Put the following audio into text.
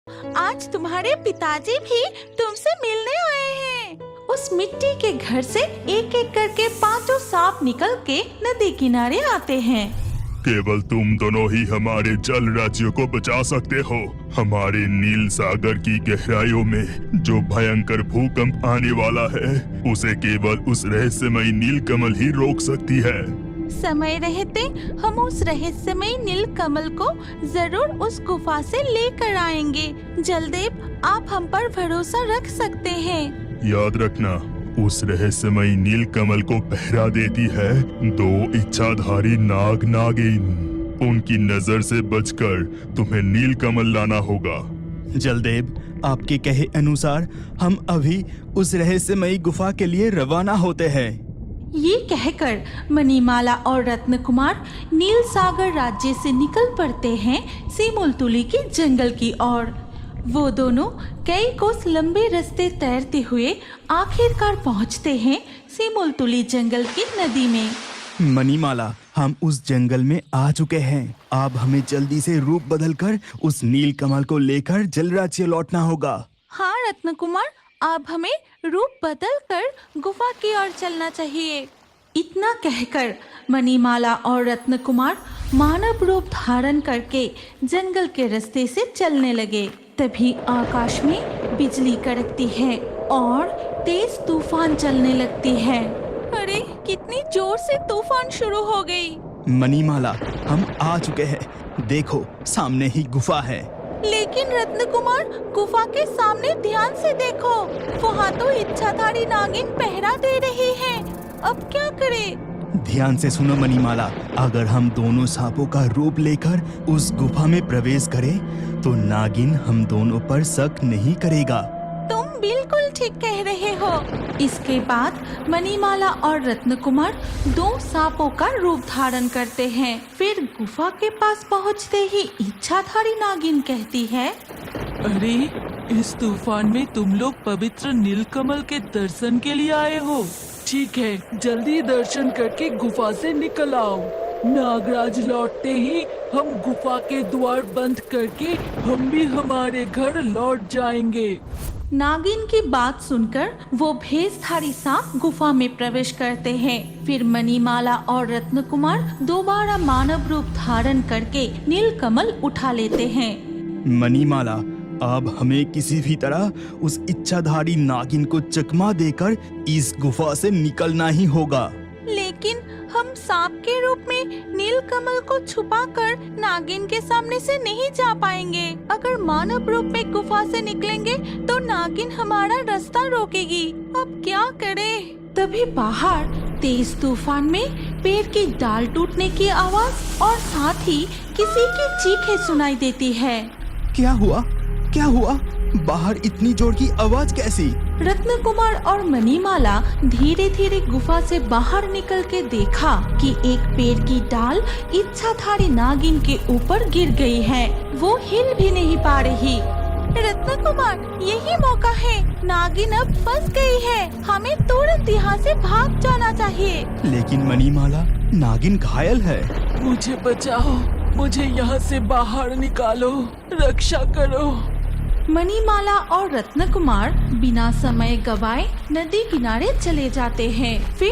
आज तुम्हारे पिताजी भी तुमसे मिलने आए हैं। उस मिट्टी के घर से एक एक करके 5 सांप निकल के नदी किनारे आते हैं। केवल तुम दोनों ही हमारे जल राज्य को बचा सकते हो। हमारे नील सागर की गहराइयों में जो भयंकर भूकंप आने वाला है, उसे केवल उस रहस्यमयी नील कमल ही रोक सकती है। समय रहते हम उस रहस्यमयी नील कमल को जरूर उस गुफा से लेकर आएंगे। जलदेव, आप हम पर भरोसा रख सकते हैं। याद रखना, उस रहस्यमयी नील कमल को पहरा देती है 2 इच्छाधारी नाग नागिन। उनकी नजर से बचकर तुम्हें नील कमल लाना होगा। जलदेव, आपके कहे अनुसार हम अभी उस रहस्यमयी गुफा के लिए रवाना होते हैं। ये कहकर मणिमाला और रत्न कुमार नील सागर राज्य से निकल पड़ते हैं सीमुलतुली के जंगल की ओर। वो दोनों कई कोस लंबे रास्ते तैरते हुए आखिरकार पहुंचते हैं सीमुलतुली जंगल की नदी में। मणिमाला, हम उस जंगल में आ चुके हैं। अब हमें जल्दी से रूप बदलकर उस नील कमल को लेकर जल राज्य लौटना होगा। हाँ रत्न कुमार, अब हमें रूप बदल कर गुफा की ओर चलना चाहिए। इतना कहकर मणिमाला और रत्न कुमार मानव रूप धारण करके जंगल के रास्ते से चलने लगे। तभी आकाश में बिजली कड़कती है और तेज तूफान चलने लगती है। अरे, कितनी जोर से तूफान शुरू हो गई। मणिमाला, हम आ चुके हैं। देखो, सामने ही गुफा है। लेकिन रत्न कुमार, गुफा के सामने ध्यान से देखो, वहाँ तो इच्छाधारी नागिन पहरा दे रही है। अब क्या करें? ध्यान से सुनो मणिमाला, अगर हम दोनों सांपों का रूप लेकर उस गुफा में प्रवेश करें तो नागिन हम दोनों पर शक नहीं करेगा। तुम बिल्कुल ठीक कह रहे हो। इसके बाद मणिमाला और रत्न कुमार 2 सांपों का रूप धारण करते हैं। फिर गुफा के पास पहुंचते ही इच्छाधारी नागिन कहती है, अरे, इस तूफान में तुम लोग पवित्र नीलकमल के दर्शन के लिए आए हो। ठीक है, जल्दी दर्शन करके गुफा से निकल आओ। नागराज लौटते ही हम गुफा के द्वार बंद करके हम भी हमारे घर लौट जाएंगे। नागिन की बात सुनकर वो भेषधारी सांप गुफा में प्रवेश करते हैं। फिर मणिमाला और रत्न कुमार दोबारा मानव रूप धारण करके नीलकमल उठा लेते हैं। मणिमाला, अब हमें किसी भी तरह उस इच्छाधारी नागिन को चकमा देकर इस गुफा से निकलना ही होगा। लेकिन हम सांप के रूप में नीलकमल को छुपाकर नागिन के सामने से नहीं जा पाएंगे। अगर मानव रूप में गुफा से निकलेंगे तो नागिन हमारा रास्ता रोकेगी। अब क्या करें? तभी बाहर तेज तूफान में पेड़ की डाल टूटने की आवाज और साथ ही किसी की चीखें सुनाई देती है। क्या हुआ? क्या हुआ? बाहर इतनी जोर की आवाज कैसी? रत्न कुमार और मणिमाला धीरे धीरे गुफा से बाहर निकल के देखा कि एक पेड़ की डाल इच्छाधारी नागिन के ऊपर गिर गई है। वो हिल भी नहीं पा रही। रत्न कुमार, यही मौका है। नागिन अब फंस गई है। हमें तुरंत यहाँ से भाग जाना चाहिए। लेकिन मणिमाला, नागिन घायल है। मुझे बचाओ, मुझे यहाँ से बाहर निकालो, रक्षा करो। मणिमाला और रत्न कुमार बिना समय गवाए नदी किनारे चले जाते हैं। फिर